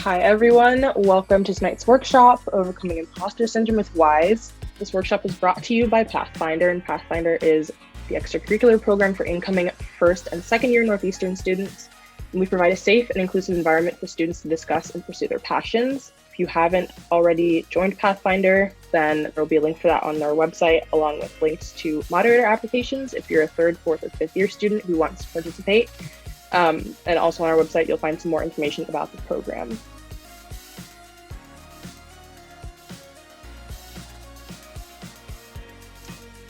Hi everyone, welcome to tonight's workshop, Overcoming Imposter Syndrome with WISE. This workshop is brought to you by Pathfinder, and Pathfinder is the extracurricular program for incoming first and second year Northeastern students. And we provide a safe and inclusive environment for students to discuss and pursue their passions. If you haven't already joined Pathfinder, then there will be a link for that on our website, along with links to moderator applications if you're a third, fourth, or fifth year student who wants to participate. And also on our website, you'll find some more information about the program.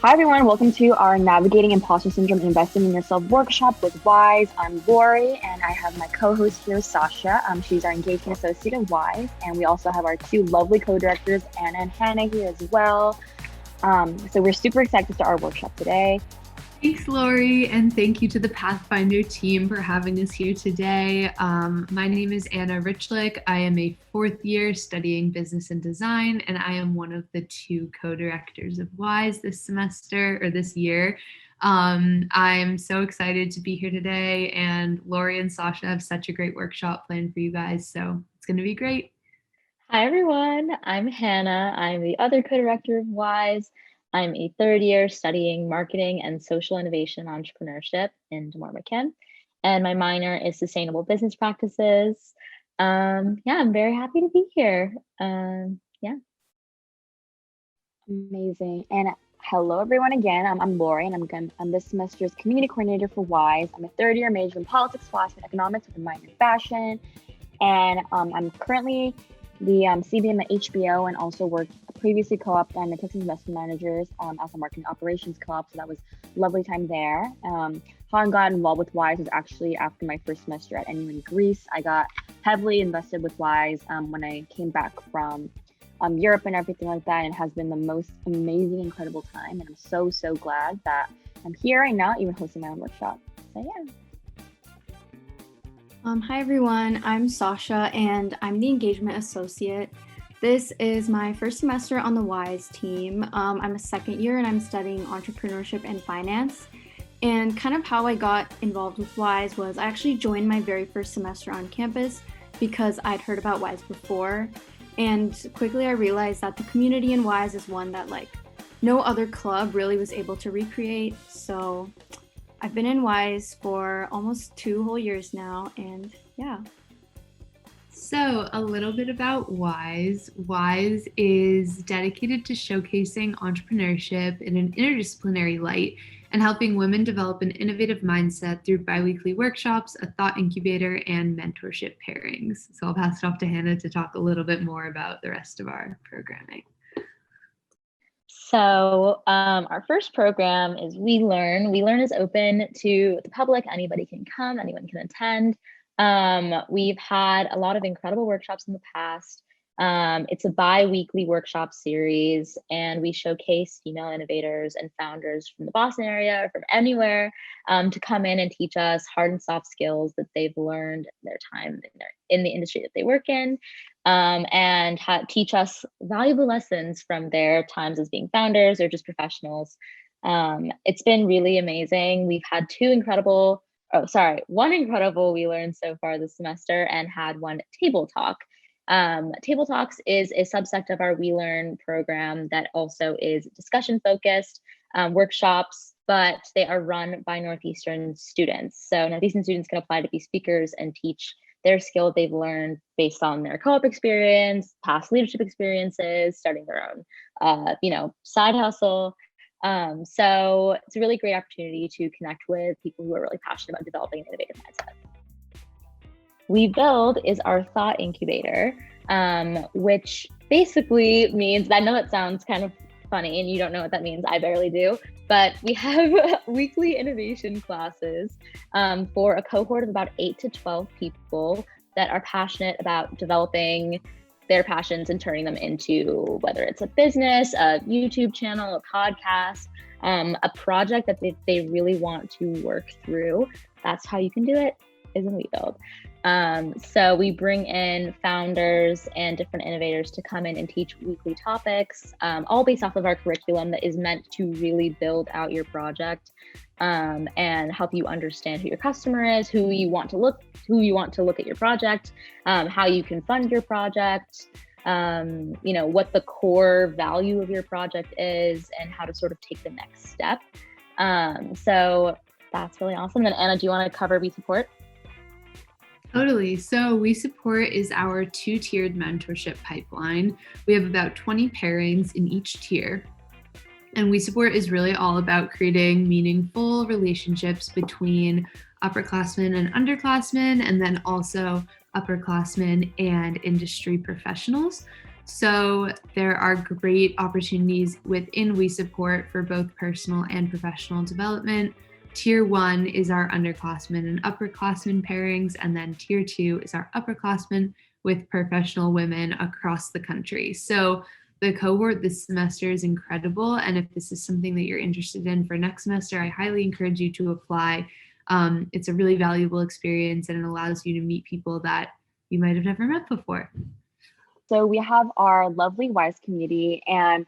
Hi everyone, welcome to our Navigating Imposter Syndrome and Investing in Yourself workshop with WISE. I'm Lori, and I have my co-host here, Saasha. She's our engagement associate at WISE, and we also have our two lovely co-directors, Anna and Hannah, here as well. So we're super excited to start our workshop today. Thanks, Lori, and thank you to the Pathfinder team for having us here today. My name is Anna Richlick. I am a fourth year studying business and design, and I am one of the two co-directors of WISE this year. I'm so excited to be here today, and Lori and Saasha have such a great workshop planned for you guys, so it's going to be great. Hi, everyone. I'm Hannah. I'm the other co-director of WISE. I'm a third year studying marketing and social innovation entrepreneurship in DeMar-McKim, and my minor is sustainable business practices. I'm very happy to be here. Amazing. And hello everyone again. I'm Lori, and I'm this semester's community coordinator for WISE. I'm a third year major in politics, philosophy, and economics with a minor in fashion. And I'm currently the CBM at HBO, and also previously co-op on the Texas Investment Managers as a marketing operations co-op, so that was a lovely time there. How I got involved with WISE was actually after my first semester at NU in Greece. I got heavily invested with WISE when I came back from Europe and everything like that, and it has been the most amazing, incredible time, and I'm so glad that I'm here right now, even hosting my own workshop. So yeah. Hi everyone, I'm Saasha, and I'm the engagement associate. This is my first semester on the WISE team. I'm a second year and I'm studying entrepreneurship and finance. And kind of how I got involved with WISE was I actually joined my very first semester on campus because I'd heard about WISE before. And quickly I realized that the community in WISE is one that no other club really was able to recreate. So I've been in WISE for almost 2 whole years now, and yeah. So a little bit about WISE. WISE is dedicated to showcasing entrepreneurship in an interdisciplinary light and helping women develop an innovative mindset through biweekly workshops, a thought-incubator, and mentorship pairings. So I'll pass it off to Hannah to talk a little bit more about the rest of our programming. So our first program is We Learn. We Learn is open to the public. Anybody can come, anyone can attend. We've had a lot of incredible workshops in the past. It's a bi-weekly workshop series, and we showcase female innovators and founders from the Boston area or from anywhere to come in and teach us hard and soft skills that they've learned in their time in the industry that they work in, and teach us valuable lessons from their times as being founders or just professionals. It's been really amazing. We've had one incredible We Learned so far this semester, and had one Table Talk. Table Talks is a subsect of our We Learn program that also is discussion focused workshops, but they are run by Northeastern students. So Northeastern students can apply to be speakers and teach their skill they've learned based on their co-op experience, past leadership experiences, starting their own, side hustle. So it's a really great opportunity to connect with people who are really passionate about developing an innovative mindset. We Build is our thought incubator, which basically means, I know it sounds kind of funny and you don't know what that means, I barely do, but we have weekly innovation classes for a cohort of about 8 to 12 people that are passionate about developing their passions and turning them into, whether it's a business, a YouTube channel, a podcast, a project that they really want to work through. That's how you can do it, is in We Build. So we bring in founders and different innovators to come in and teach weekly topics, all based off of our curriculum that is meant to really build out your project and help you understand who your customer is, who you want to look at your project, how you can fund your project, what the core value of your project is, and how to sort of take the next step. So that's really awesome. And Anna, do you want to cover We Support? Totally. So We Support is our 2-tiered mentorship pipeline. We have about 20 pairings in each tier. And We Support is really all about creating meaningful relationships between upperclassmen and underclassmen, and then also upperclassmen and industry professionals. So there are great opportunities within We Support for both personal and professional development. Tier 1 is our underclassmen and upperclassmen pairings, and then Tier 2 is our upperclassmen with professional women across the country. So the cohort this semester is incredible, and if this is something that you're interested in for next semester, I highly encourage you to apply. It's a really valuable experience, and it allows you to meet people that you might have never met before. So we have our lovely WISE community, and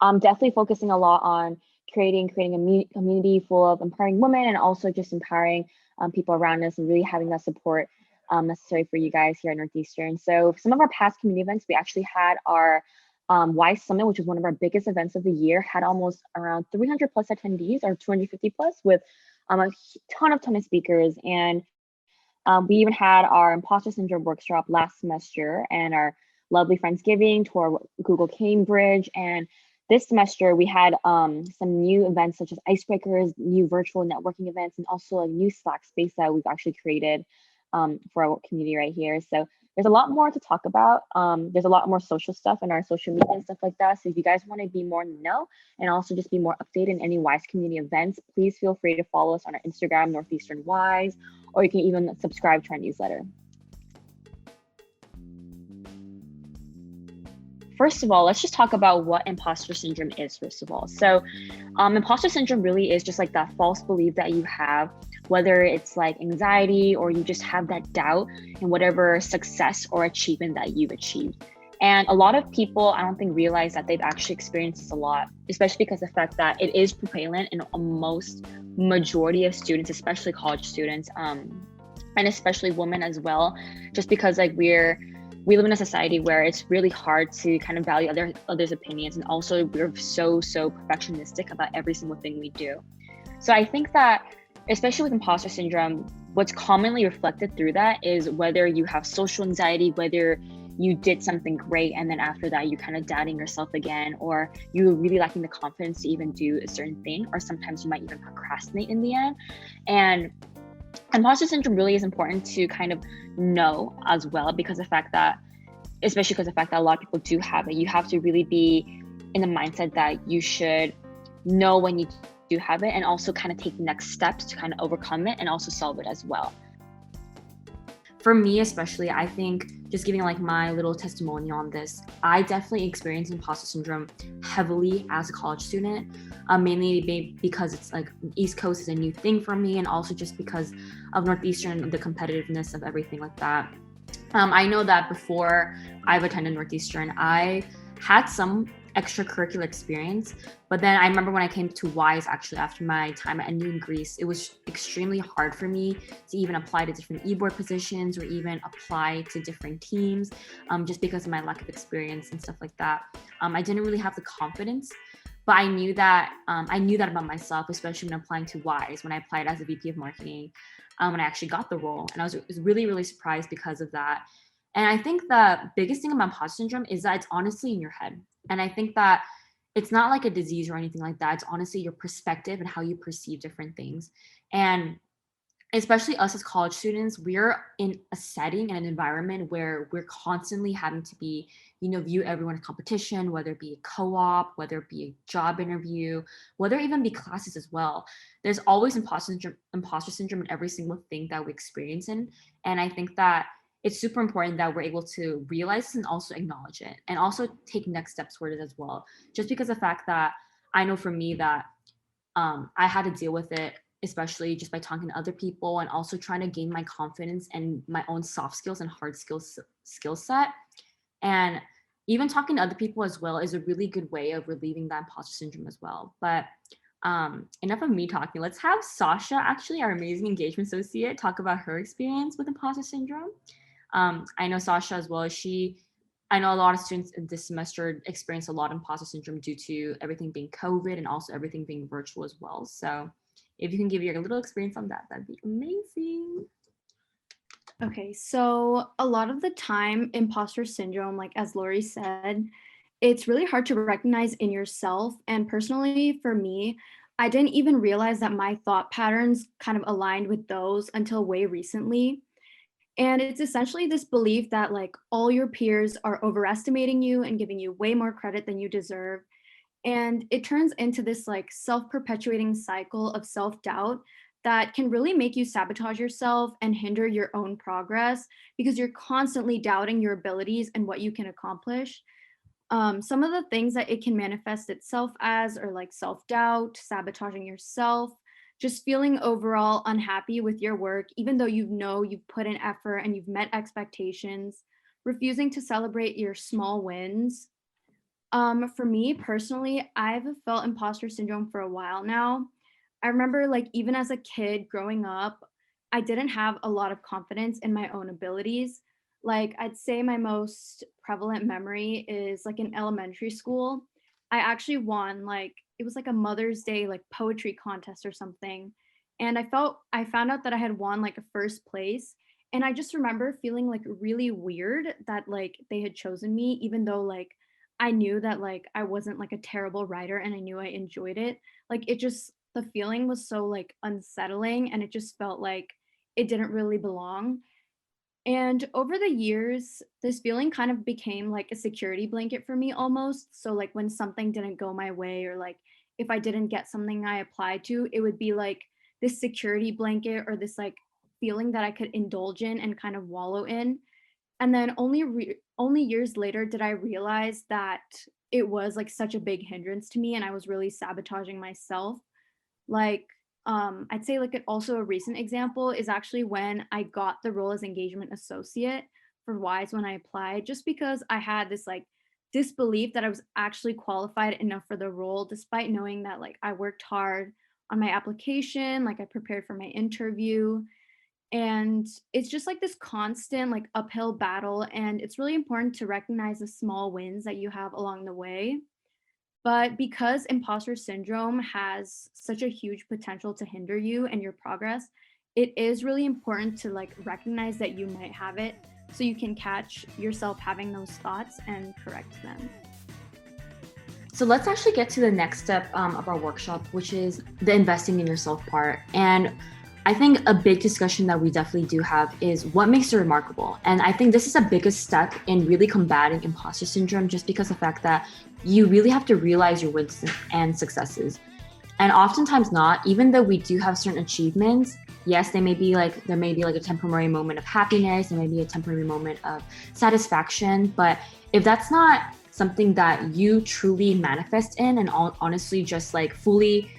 I'm definitely focusing a lot on creating a community full of empowering women, and also just empowering people around us, and really having that support necessary for you guys here at Northeastern. So some of our past community events, we actually had our WISE Summit, which was one of our biggest events of the year, had almost around 300 plus attendees, or 250 plus, with a ton of speakers. And we even had our Imposter Syndrome workshop last semester, and our lovely Friendsgiving to our Google Cambridge. And this semester, we had some new events such as icebreakers, new virtual networking events, and also a new Slack space that we've actually created for our community right here. So there's a lot more to talk about. There's a lot more social stuff in our social media and stuff like that. So if you guys want to be more in the know and also just be more updated in any WISE community events, please feel free to follow us on our Instagram, Northeastern WISE, or you can even subscribe to our newsletter. First of all, let's just talk about what imposter syndrome is, first of all. So imposter syndrome really is just like that false belief that you have, whether it's like anxiety or you just have that doubt in whatever success or achievement that you've achieved. And a lot of people, I don't think, realize that they've actually experienced this a lot, especially because of the fact that it is prevalent in most majority of students, especially college students, and especially women as well, just because like we live in a society where it's really hard to kind of value others' opinions, and also we're so perfectionistic about every single thing we do. So I think that, especially with imposter syndrome, what's commonly reflected through that is whether you have social anxiety, whether you did something great and then after that you're kind of doubting yourself again, or you're really lacking the confidence to even do a certain thing, or sometimes you might even procrastinate in the end. And imposter syndrome really is important to kind of know as well, because of the fact that, especially because of the fact that a lot of people do have it, you have to really be in the mindset that you should know when you do have it, and also kind of take the next steps to kind of overcome it and also solve it as well. For me especially, I think, just giving like my little testimony on this, I definitely experienced imposter syndrome heavily as a college student, mainly because it's like East Coast is a new thing for me, and also just because of Northeastern, the competitiveness of everything like that. I know that before I've attended Northeastern, I had some extracurricular experience, but then I remember when I came to WISE, actually after my time at NU in Greece, it was extremely hard for me to even apply to different e-board positions or even apply to different teams, just because of my lack of experience and stuff like that. I didn't really have the confidence, but I knew that about myself, especially when applying to WISE, when I applied as a VP of marketing, when I actually got the role. And I was really surprised because of that. And I think the biggest thing about imposter syndrome is that it's honestly in your head. And I think that it's not like a disease or anything like that. It's honestly your perspective and how you perceive different things. And especially us as college students, we're in a setting and an environment where we're constantly having to be, view everyone as competition, whether it be a co-op, whether it be a job interview, whether it even be classes as well. There's always imposter syndrome in every single thing that we experience in. And I think that it's super important that we're able to realize and also acknowledge it, and also take next steps toward it as well. Just because of the fact that I know for me that I had to deal with it especially just by talking to other people and also trying to gain my confidence and my own soft skills and hard skills skill set. And even talking to other people as well is a really good way of relieving that imposter syndrome as well. But enough of me talking. Let's have Saasha, actually our amazing engagement associate, talk about her experience with imposter syndrome. I know Saasha as well. I know a lot of students this semester experience a lot of imposter syndrome due to everything being COVID and also everything being virtual as well. So if you can give your little experience on that, that'd be amazing. Okay, so a lot of the time, imposter syndrome, like as Lori said, it's really hard to recognize in yourself. And personally, for me, I didn't even realize that my thought patterns kind of aligned with those until way recently. And it's essentially this belief that like all your peers are overestimating you and giving you way more credit than you deserve. And it turns into this like self-perpetuating cycle of self-doubt that can really make you sabotage yourself and hinder your own progress because you're constantly doubting your abilities and what you can accomplish. Some of the things that it can manifest itself as are like self-doubt, sabotaging yourself, just feeling overall unhappy with your work, even though you know you've put in effort and you've met expectations, refusing to celebrate your small wins. For me personally, I've felt imposter syndrome for a while now. I remember like even as a kid growing up, I didn't have a lot of confidence in my own abilities. Like I'd say my most prevalent memory is like in elementary school. I actually won like it was like a Mother's Day like poetry contest or something. And I found out that I had won like a first place. And I just remember feeling like really weird that like they had chosen me, even though like I knew that like I wasn't like a terrible writer and I knew I enjoyed it. Like it just the feeling was so like unsettling and it just felt like it didn't really belong. And over the years, this feeling kind of became like a security blanket for me almost. So like when something didn't go my way or like if I didn't get something I applied to, it would be like this security blanket or this like feeling that I could indulge in and kind of wallow in. And then only years later did I realize that it was like such a big hindrance to me and I was really sabotaging myself. Like I'd say like also a recent example is actually when I got the role as engagement associate for WISE when I applied, just because I had this like disbelief that I was actually qualified enough for the role, despite knowing that like I worked hard on my application, like I prepared for my interview. And it's just like this constant like uphill battle. And it's really important to recognize the small wins that you have along the way. But because imposter syndrome has such a huge potential to hinder you and your progress, it is really important to like recognize that you might have it so you can catch yourself having those thoughts and correct them. So let's actually get to the next step of our workshop, which is the investing in yourself part. And I think a big discussion that we definitely do have is what makes you remarkable. And I think this is the biggest step in really combating imposter syndrome, just because of the fact that you really have to realize your wins and successes. And oftentimes not, even though we do have certain achievements, yes, there may be like a temporary moment of happiness, there may be a temporary moment of satisfaction, but if that's not something that you truly manifest in and honestly just like fully,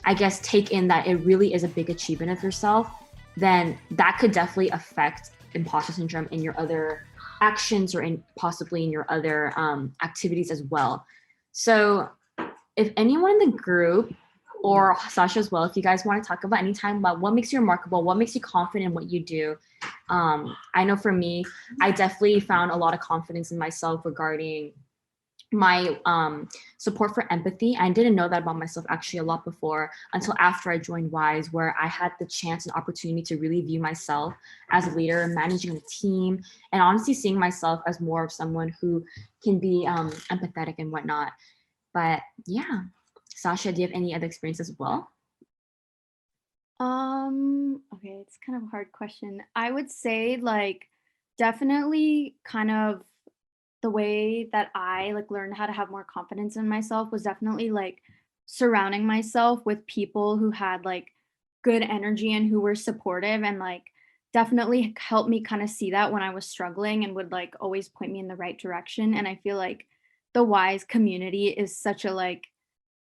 I guess, take in that it really is a big achievement of yourself, then that could definitely affect imposter syndrome in your other actions or possibly in your other activities as well. So if anyone in the group or Saasha as well, if you guys want to talk about any time about what makes you remarkable, what makes you confident in what you do. I know for me, I definitely found a lot of confidence in myself regarding my support for empathy. I didn't know that about myself actually a lot before until after I joined WISE, where I had the chance and opportunity to really view myself as a leader, managing a team, and honestly seeing myself as more of someone who can be empathetic and whatnot. But yeah, Saasha, do you have any other experiences as well? Okay, it's kind of a hard question. I would say like definitely kind of the way that I like learned how to have more confidence in myself was definitely like surrounding myself with people who had like good energy and who were supportive and like definitely helped me kind of see that when I was struggling and would like always point me in the right direction. And I feel like the WISE community is such a like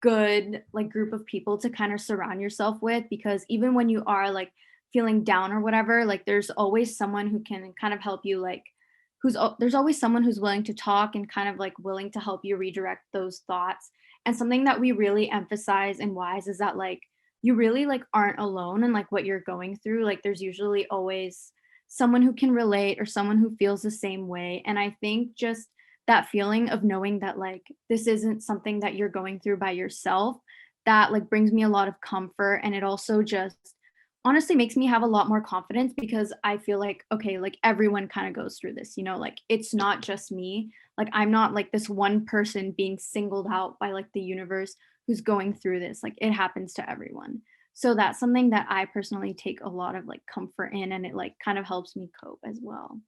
good like group of people to kind of surround yourself with, because even when you are like feeling down or whatever, like there's always someone who can kind of help you, like there's always someone who's willing to talk and kind of like willing to help you redirect those thoughts. And something that we really emphasize in Wise is that like you really like aren't alone in like what you're going through. Like there's usually always someone who can relate or someone who feels the same way. And I think just that feeling of knowing that like this isn't something that you're going through by yourself, that like brings me a lot of comfort. And it also just honestly makes me have a lot more confidence, because I feel like, okay, like everyone kind of goes through this, you know, like it's not just me. Like I'm not like this one person being singled out by like the universe who's going through this. Like it happens to everyone. So that's something that I personally take a lot of like comfort in, and it like kind of helps me cope as well.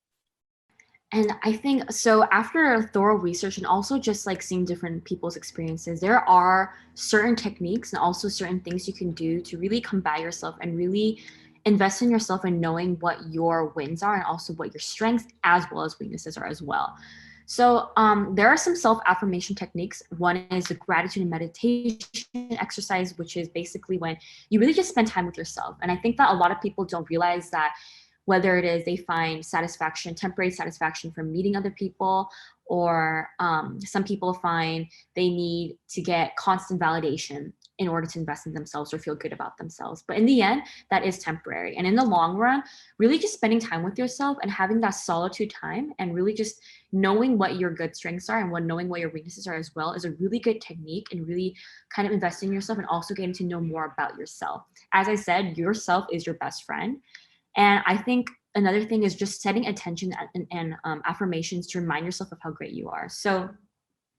And I think so after a thorough research and also just like seeing different people's experiences, there are certain techniques and also certain things you can do to really combat yourself and really invest in yourself and knowing what your wins are and also what your strengths as well as weaknesses are as well. So there are some self-affirmation techniques. One is the gratitude and meditation exercise, which is basically when you really just spend time with yourself. And I think that a lot of people don't realize that whether it is they find satisfaction, temporary satisfaction from meeting other people, or some people find they need to get constant validation in order to invest in themselves or feel good about themselves. But in the end, that is temporary. And in the long run, really just spending time with yourself and having that solitude time and really just knowing what your good strengths are and knowing what your weaknesses are as well is a really good technique, and really kind of investing in yourself and also getting to know more about yourself. As I said, yourself is your best friend. And I think another thing is just setting attention and affirmations to remind yourself of how great you are. So,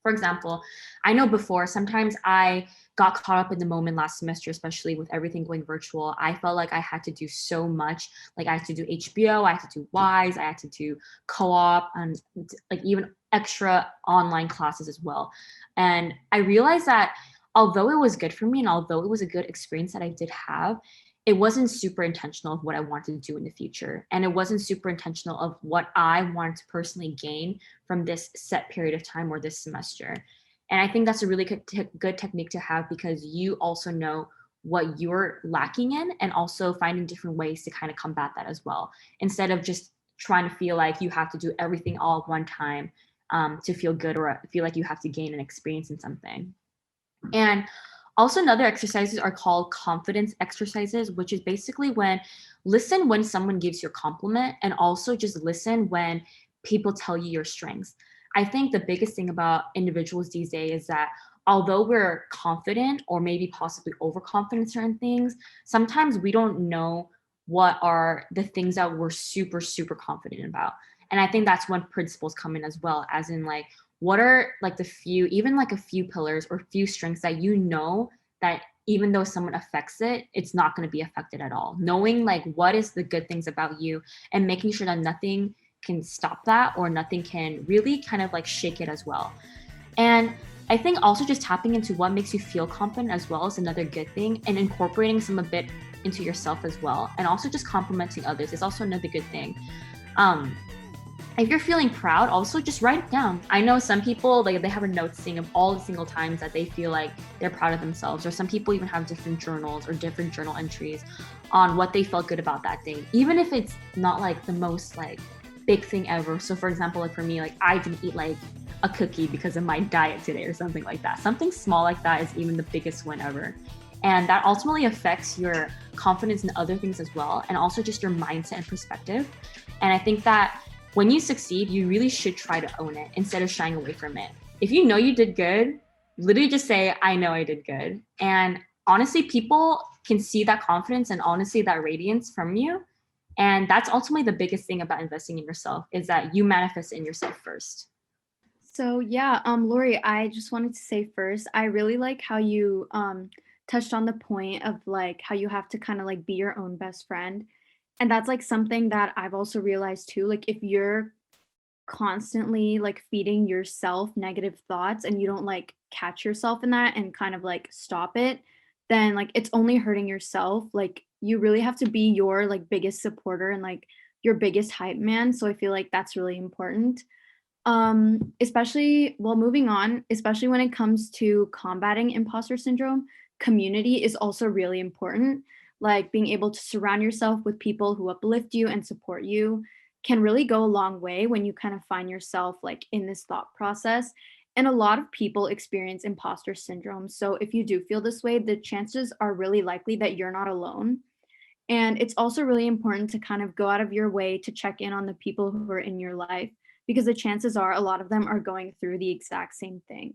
for example, I know before, sometimes I got caught up in the moment last semester, especially with everything going virtual. I felt like I had to do so much. Like I had to do HBO, I had to do WISE, I had to do co-op, and like even extra online classes as well. And I realized that although it was good for me and although it was a good experience that I did have, it wasn't super intentional of what I wanted to do in the future. And it wasn't super intentional of what I wanted to personally gain from this set period of time or this semester. And I think that's a really good technique to have, because you also know what you're lacking in and also finding different ways to kind of combat that as well, instead of just trying to feel like you have to do everything all at one time to feel good or feel like you have to gain an experience in something. And also another exercises are called confidence exercises, which is basically listen when someone gives you a compliment, and also just listen when people tell you your strengths. I think the biggest thing about individuals these days is that although we're confident or maybe possibly overconfident in certain things, sometimes we don't know what are the things that we're super, super confident about. And I think that's when principles come in as well, as in like, what are like a few pillars or few strengths that you know that even though someone affects it, it's not going to be affected at all. Knowing like what is the good things about you and making sure that nothing can stop that or nothing can really kind of like shake it as well. And I think also just tapping into what makes you feel confident as well is another good thing, and incorporating some a bit into yourself as well. And also just complimenting others is also another good thing. If you're feeling proud, also just write it down. I know some people, like they have a note saying of all the single times that they feel like they're proud of themselves, or some people even have different journals or different journal entries on what they felt good about that day, even if it's not like the most like big thing ever. So for example, like for me, like I didn't eat like a cookie because of my diet today or something like that. Something small like that is even the biggest win ever. And that ultimately affects your confidence in other things as well, and also just your mindset and perspective. And I think that when you succeed, you really should try to own it instead of shying away from it. If you know you did good, literally just say, I know I did good. And honestly, people can see that confidence and honestly that radiance from you. And that's ultimately the biggest thing about investing in yourself, is that you manifest in yourself first. So yeah, Lori, I just wanted to say first, I really like how you touched on the point of like how you have to kind of like be your own best friend. And that's like something that I've also realized too. Like if you're constantly like feeding yourself negative thoughts and you don't like catch yourself in that and kind of like stop it, then like it's only hurting yourself. Like you really have to be your like biggest supporter and like your biggest hype man. So I feel like that's really important. Especially, well, moving on, especially when it comes to combating imposter syndrome, community is also really important. Like being able to surround yourself with people who uplift you and support you can really go a long way when you kind of find yourself like in this thought process. And a lot of people experience imposter syndrome. So if you do feel this way, the chances are really likely that you're not alone. And it's also really important to kind of go out of your way to check in on the people who are in your life because the chances are a lot of them are going through the exact same thing.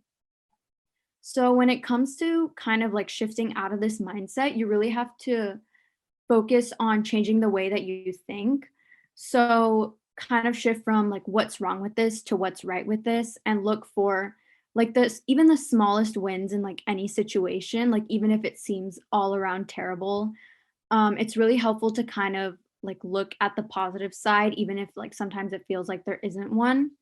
So when it comes to kind of like shifting out of this mindset, you really have to focus on changing the way that you think. So kind of shift from like what's wrong with this to what's right with this and look for like this even the smallest wins in like any situation, like even if it seems all around terrible, it's really helpful to kind of like look at the positive side, even if like sometimes it feels like there isn't one.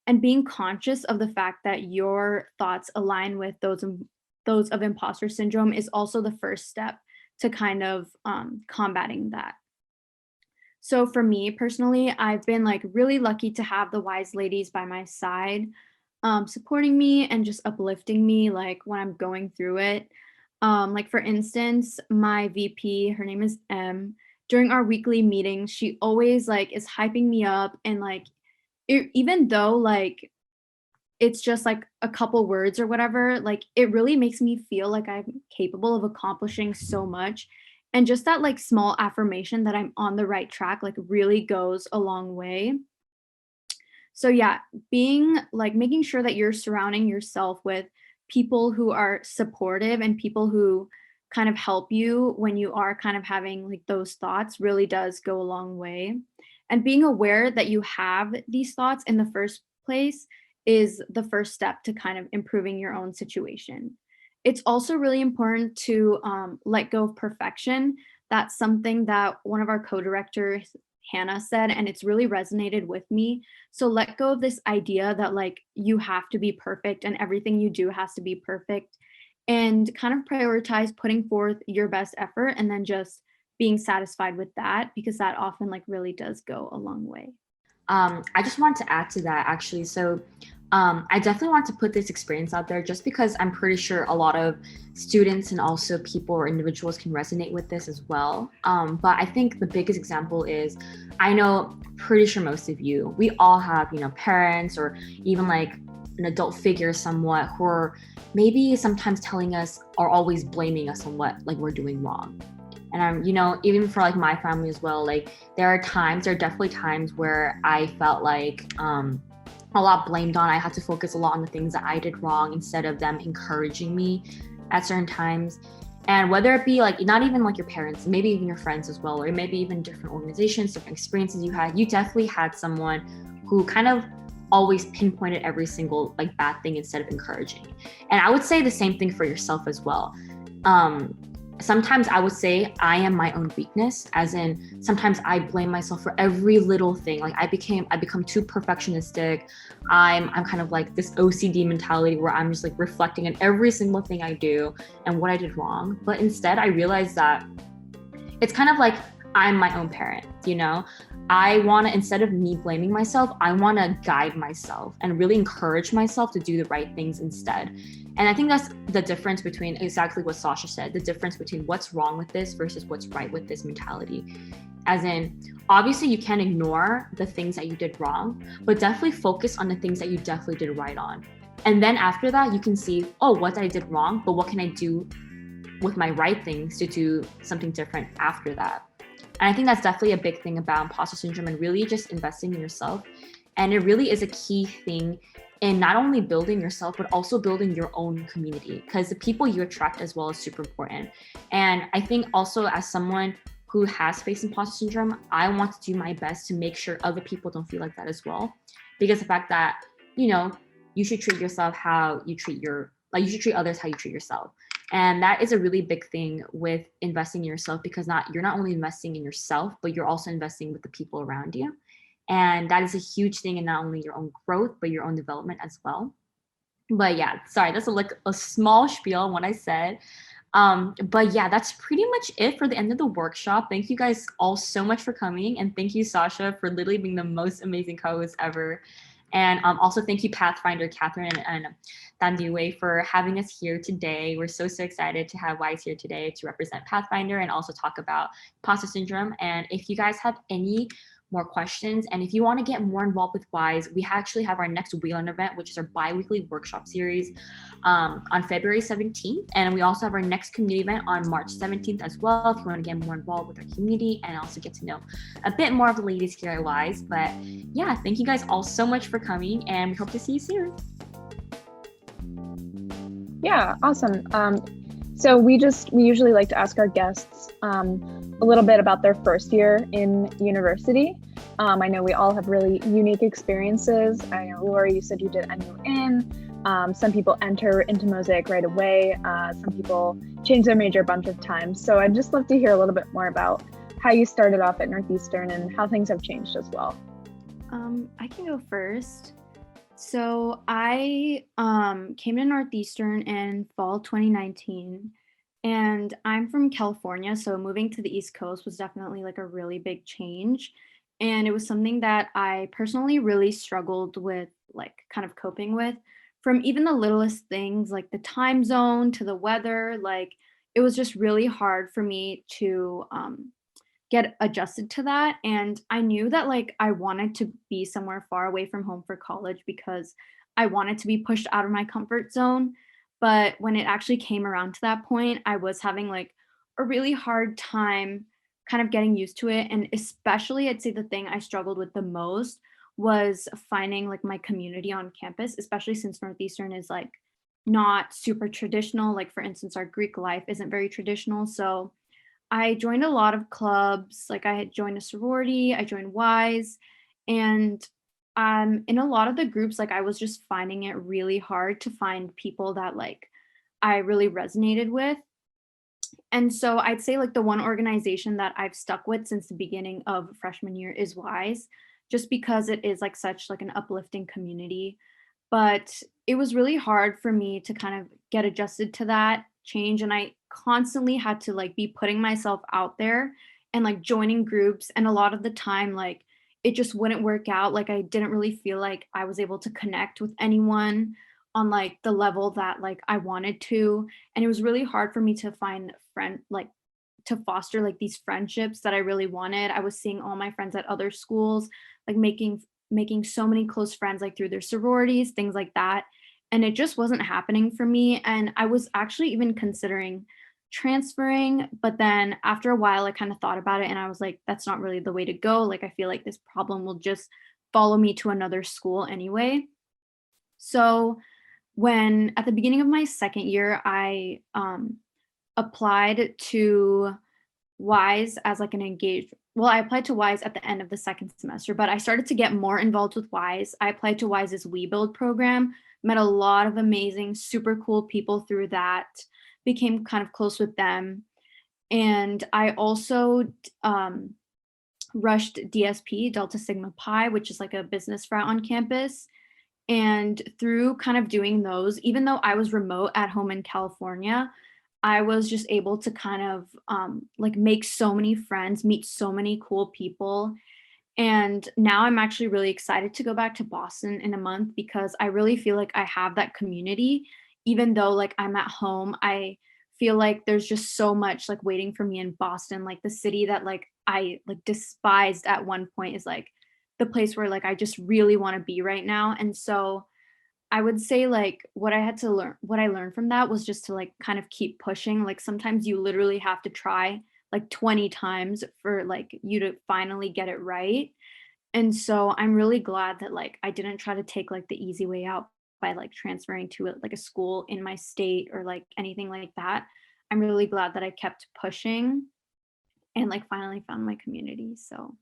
And being conscious of the fact that your thoughts align with those of imposter syndrome is also the first step to kind of combating that. So for me personally, I've been like really lucky to have the wise ladies by my side, supporting me and just uplifting me like when I'm going through it. Like for instance, my VP, her name is M. During our weekly meetings, she always like is hyping me up and like even though like it's just like a couple words or whatever, like it really makes me feel like I'm capable of accomplishing so much. And just that like small affirmation that I'm on the right track like really goes a long way. So yeah, being like making sure that you're surrounding yourself with people who are supportive and people who kind of help you when you are kind of having like those thoughts really does go a long way. And being aware that you have these thoughts in the first place is the first step to kind of improving your own situation. It's also really important to let go of perfection. That's something that one of our co-directors, Hannah, said, and it's really resonated with me. So let go of this idea that like you have to be perfect and everything you do has to be perfect, and kind of prioritize putting forth your best effort and then just being satisfied with that, because that often like really does go a long way. I just wanted to add to that actually. So I definitely want to put this experience out there just because I'm pretty sure a lot of students and also people or individuals can resonate with this as well. But I think the biggest example is, I know pretty sure most of you, we all have, parents or even like an adult figure somewhat who are maybe sometimes telling us or always blaming us on what like we're doing wrong. And I'm, even for like my family as well, like there are definitely times where I felt like a lot blamed on. I had to focus a lot on the things that I did wrong instead of them encouraging me at certain times. And whether it be like not even like your parents, maybe even your friends as well, or maybe even different organizations, different experiences you definitely had someone who kind of always pinpointed every single like bad thing instead of encouraging. And I would say the same thing for yourself as well. Sometimes I would say I am my own weakness, as in sometimes I blame myself for every little thing. Like I become too perfectionistic. I'm kind of like this OCD mentality where I'm just like reflecting on every single thing I do and what I did wrong. But instead I realized that it's kind of like I'm my own parent, I want to, instead of me blaming myself, I want to guide myself and really encourage myself to do the right things instead. And I think that's the difference between exactly what Saasha said, the difference between what's wrong with this versus what's right with this mentality. As in, obviously you can't ignore the things that you did wrong, but definitely focus on the things that you definitely did right on. And then after that, you can see, oh, what I did wrong, but what can I do with my right things to do something different after that? And I think that's definitely a big thing about imposter syndrome and really just investing in yourself. And it really is a key thing in not only building yourself, but also building your own community, because the people you attract as well is super important. And I think also as someone who has faced imposter syndrome, I want to do my best to make sure other people don't feel like that as well. Because the fact that, you should treat yourself how you treat you should treat others how you treat yourself. And that is a really big thing with investing in yourself, because you're not only investing in yourself, but you're also investing with the people around you. And that is a huge thing in not only your own growth, but your own development as well. But yeah, sorry, that's a small spiel on what I said. But yeah, that's pretty much it for the end of the workshop. Thank you guys all so much for coming. And thank you, Saasha, for literally being the most amazing co-host ever. And also thank you, Pathfinder, Catherine, and Dandiwe for having us here today. We're so excited to have Wise here today to represent Pathfinder and also talk about imposter syndrome. And if you guys have any more questions, and if you want to get more involved with Wise, we actually have our next WeLearn event, which is our bi-weekly workshop series on February 17th. And we also have our next community event on March 17th as well, if you want to get more involved with our community and also get to know a bit more of the ladies here at Wise. But yeah, thank you guys all so much for coming, and we hope to see you soon. Yeah, awesome. So we usually like to ask our guests a little bit about their first year in university. I know we all have really unique experiences. I know, Lori, you said you did NUN. Some people enter into Mosaic right away. Some people change their major a bunch of times. So I'd just love to hear a little bit more about how you started off at Northeastern and how things have changed as well. I can go first. So I came to Northeastern in fall 2019, and I'm from California, so moving to the East Coast was definitely like a really big change. And it was something that I personally really struggled with, like kind of coping with, from even the littlest things like the time zone to the weather. Like it was just really hard for me to get adjusted to that. And I knew that like I wanted to be somewhere far away from home for college because I wanted to be pushed out of my comfort zone. But when it actually came around to that point, I was having like a really hard time kind of getting used to it. And especially I'd say the thing I struggled with the most was finding like my community on campus, especially since Northeastern is like not super traditional. Like for instance, our Greek life isn't very traditional. So I joined a lot of clubs. Like I had joined a sorority, I joined Wise, and in a lot of the groups, like I was just finding it really hard to find people that like I really resonated with. And so I'd say like the one organization that I've stuck with since the beginning of freshman year is Wise, just because it is like such like an uplifting community. But it was really hard for me to kind of get adjusted to that change, and I constantly had to like be putting myself out there and like joining groups, and a lot of the time like it just wouldn't work out. Like I didn't really feel like I was able to connect with anyone on like the level that like I wanted to, and it was really hard for me to find to foster like these friendships that I really wanted. I was seeing all my friends at other schools like making so many close friends like through their sororities, things like that. And it just wasn't happening for me. And I was actually even considering transferring, but then after a while I kind of thought about it and I was like, that's not really the way to go. Like I feel like this problem will just follow me to another school anyway. So when at the beginning of my second year, I applied to Wise as like an engaged. Well, I applied to Wise at the end of the second semester, but I started to get more involved with Wise. I applied to Wise's We Build program, met a lot of amazing, super cool people through that, became kind of close with them. And I also rushed DSP, Delta Sigma Pi, which is like a business route on campus. And through kind of doing those, even though I was remote at home in California, I was just able to kind of like make so many friends, meet so many cool people. And now I'm actually really excited to go back to Boston in a month because I really feel like I have that community. Even though like I'm at home, I feel like there's just so much like waiting for me in Boston. Like the city that like I like despised at one point is like the place where like I just really want to be right now. And so I would say like what I learned from that was just to like kind of keep pushing. Like sometimes you literally have to try like 20 times for like you to finally get it right. And so I'm really glad that like I didn't try to take like the easy way out by like transferring to like a school in my state or like anything like that. I'm really glad that I kept pushing and like finally found my community. So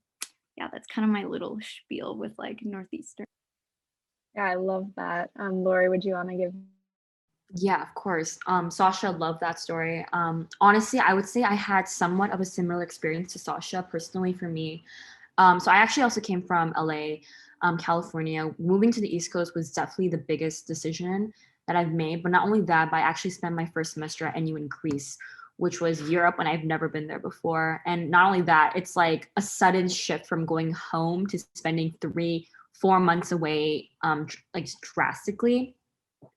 yeah, that's kind of my little spiel with like Northeastern. Yeah, I love that. Lori, would you want to give? Yeah, of course. Saasha, love that story. Honestly, I would say I had somewhat of a similar experience to Saasha personally for me. So I actually also came from LA, California. Moving to the East Coast was definitely the biggest decision that I've made. But not only that, but I actually spent my first semester at NU in Greece, which was Europe, and I've never been there before. And not only that, it's like a sudden shift from going home to spending 3 4 months away, like drastically.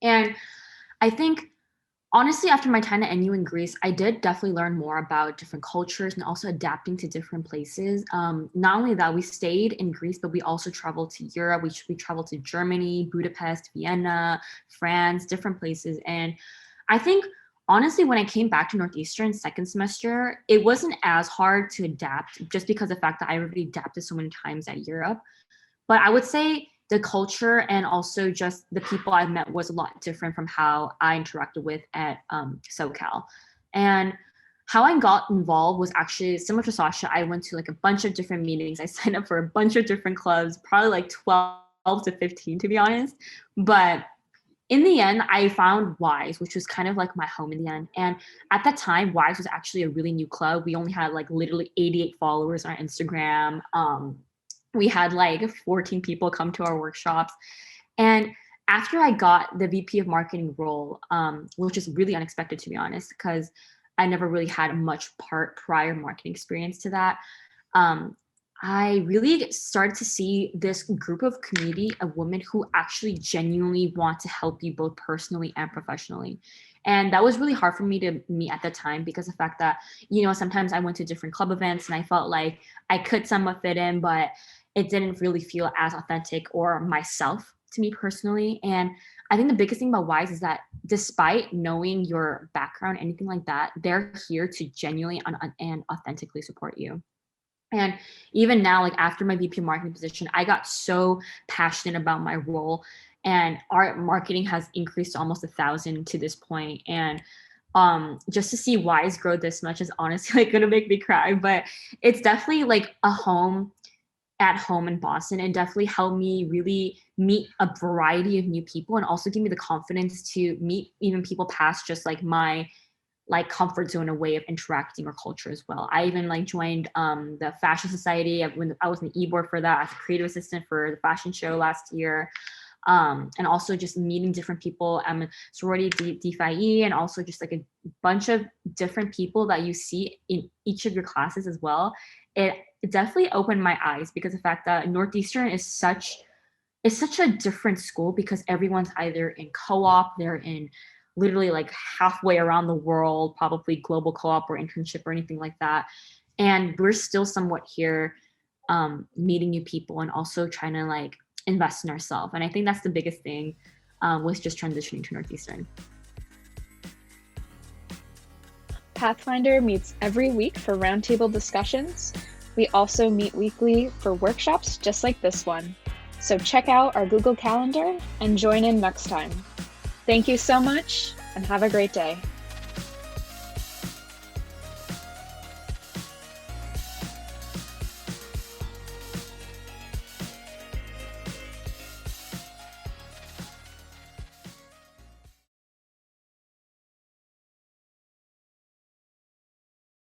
And I think honestly, after my time at NU in Greece, I did definitely learn more about different cultures and also adapting to different places. Not only that, we stayed in Greece, but we also traveled to Europe. We traveled to Germany, Budapest, Vienna, France, different places. And I think, honestly, when I came back to Northeastern second semester, it wasn't as hard to adapt just because of the fact that I already adapted so many times at Europe. But I would say the culture and also just the people I met was a lot different from how I interacted with at SoCal. And how I got involved was actually similar to Saasha. I went to like a bunch of different meetings. I signed up for a bunch of different clubs, probably like 12 to 15 to be honest. But in the end, I found WISE, which was kind of like my home in the end. And at that time, WISE was actually a really new club. We only had like literally 88 followers on our Instagram. We had like 14 people come to our workshops. And after I got the VP of marketing role, which is really unexpected to be honest, because I never really had much prior marketing experience to that, I really started to see this group of community of women who actually genuinely want to help you both personally and professionally. And that was really hard for me to meet at the time because of the fact that, you know, sometimes I went to different club events and I felt like I could somewhat fit in, but it didn't really feel as authentic or myself to me personally. And I think the biggest thing about WISE is that despite knowing your background, anything like that, they're here to genuinely and authentically support you. And even now, like after my VP marketing position, I got so passionate about my role, and our marketing has increased to almost 1,000 to this point. And just to see WISE grow this much is honestly like gonna make me cry, but it's definitely like a home at home in Boston, and definitely helped me really meet a variety of new people and also give me the confidence to meet even people past just like my like comfort zone, a way of interacting or culture as well. I even like joined the Fashion Society. When I was an e-board for that as a creative assistant for the fashion show last year. And also just meeting different people. I'm a sorority DeFi, and also just like a bunch of different people that you see in each of your classes as well. It definitely opened my eyes because the fact that Northeastern is such a different school because everyone's either in co-op, they're in literally like halfway around the world, probably global co-op or internship or anything like that. And we're still somewhat here meeting new people and also trying to like invest in ourselves. And I think that's the biggest thing was just transitioning to Northeastern. Pathfinder meets every week for roundtable discussions. We also meet weekly for workshops just like this one. So check out our Google Calendar and join in next time. Thank you so much and have a great day.